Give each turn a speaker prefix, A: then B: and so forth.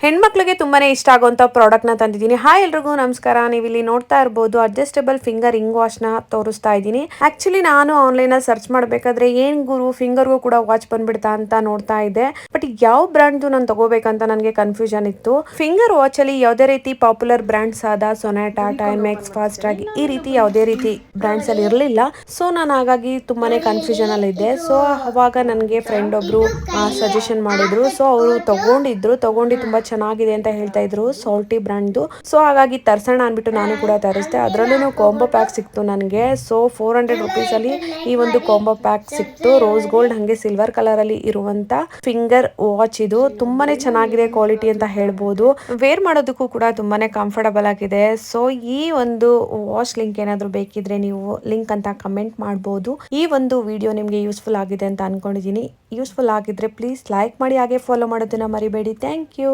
A: ಹೆಣ್ಮಕ್ಳಿಗೆ ತುಂಬಾನೇ ಇಷ್ಟ ಆಗುವಂತ ಪ್ರಾಡಕ್ಟ್ ನ ತಂದಿದ್ದೀನಿ. ಹಾಯ್ ಎಲ್ರಿಗೂ ನಮಸ್ಕಾರ. ನೀವು ಇಲ್ಲಿ ನೋಡ್ತಾ ಇರಬಹುದು ಅಡ್ಜಸ್ಟಬಲ್ ಫಿಂಗರ್ ರಿಂಗ್ ವಾಶ್ ನ ತೋರಿಸ್ತಾ ಇದ್ದೀನಿ. ಆಕ್ಚುಲಿ ನಾನು ಆನ್ಲೈನ್ ಅಲ್ಲಿ ಸರ್ಚ್ ಮಾಡಬೇಕಾದ್ರೆ ಏನ್ ಗುರು ಫಿಂಗರ್ಗೂ ಕೂಡ ವಾಚ್ ಬಂದ್ಬಿಡ್ತಾ ಅಂತ ನೋಡ್ತಾ ಇದ್ದೆ. ಬಟ್ ಯಾವ ಬ್ರ್ಯಾಂಡ್ ನಾನು ತಗೋಬೇಕಂತ ನನಗೆ ಕನ್ಫ್ಯೂಷನ್ ಇತ್ತು. ಫಿಂಗರ್ ವಾಚ್ ಅಲ್ಲಿ ಯಾವುದೇ ರೀತಿ ಪಾಪ್ಯುಲರ್ ಬ್ರ್ಯಾಂಡ್ಸ್ ಆದ ಸೊನಾಟಾ, ಟೈಮೆಕ್ಸ್, ಫಾಸ್ಟ್ ಟ್ರ್ಯಾಕ್ ಈ ರೀತಿ ಯಾವುದೇ ರೀತಿ ಬ್ರ್ಯಾಂಡ್ಸ್ ಅಲ್ಲಿ ಇರಲಿಲ್ಲ. ಸೊ ನಾನು ಹಾಗಾಗಿ ತುಂಬಾನೇ ಕನ್ಫ್ಯೂಷನ್ ಅಲ್ಲಿ ಇದ್ದೆ. ಸೊ ಅವಾಗ ನನಗೆ ಫ್ರೆಂಡ್ ಒಬ್ರು ಸಜೆಷನ್ ಮಾಡಿದ್ರು. ಸೊ ಅವರು ತಗೊಂಡು ತುಂಬಾ ಚೆನ್ನಾಗಿದೆ ಅಂತ ಹೇಳ್ತಾ ಇದ್ರು, ಸಾಲ್ಟಿ ಬ್ರ್ಯಾಂಡ್ದು. ಸೊ ಹಾಗಾಗಿ ತರ್ಸೋಣ ಅನ್ಬಿಟ್ಟು ನಾನು ಕೂಡ ತರಿಸ್ದೆ. ಅದರಲ್ಲೂ ಕಾಂಬೋ ಪ್ಯಾಕ್ ಸಿಕ್ತು ನನಗೆ. ಸೊ 400 ರುಪೀಸ್ ಅಲ್ಲಿ ಈ ಒಂದು ಕಾಂಬೋ ಪ್ಯಾಕ್ ಸಿಕ್ತು. ರೋಸ್ ಗೋಲ್ಡ್ ಹಂಗೆ ಸಿಲ್ವರ್ ಕಲರ್ ಅಲ್ಲಿ ಇರುವಂತ ಫಿಂಗರ್ ವಾಚ್ ಇದು ತುಂಬಾನೇ ಚೆನ್ನಾಗಿದೆ ಕ್ವಾಲಿಟಿ ಅಂತ ಹೇಳ್ಬೋದು. ವೇರ್ ಮಾಡೋದಕ್ಕೂ ಕೂಡ ತುಂಬಾನೇ ಕಂಫರ್ಟಬಲ್ ಆಗಿದೆ. ಸೊ ಈ ಒಂದು ವಾಚ್ ಲಿಂಕ್ ಏನಾದ್ರು ಬೇಕಿದ್ರೆ ನೀವು ಲಿಂಕ್ ಅಂತ ಕಮೆಂಟ್ ಮಾಡಬಹುದು. ಈ ಒಂದು ವಿಡಿಯೋ ನಿಮಗೆ ಯೂಸ್ಫುಲ್ ಆಗಿದೆ ಅಂತ ಅನ್ಕೊಂಡಿದ್ದೀನಿ. ಯೂಸ್ಫುಲ್ ಆಗಿದ್ರೆ ಪ್ಲೀಸ್ ಲೈಕ್ ಮಾಡಿ, ಹಾಗೆ ಫಾಲೋ ಮಾಡೋದನ್ನ ಮರಿಬೇಡಿ. Thank you.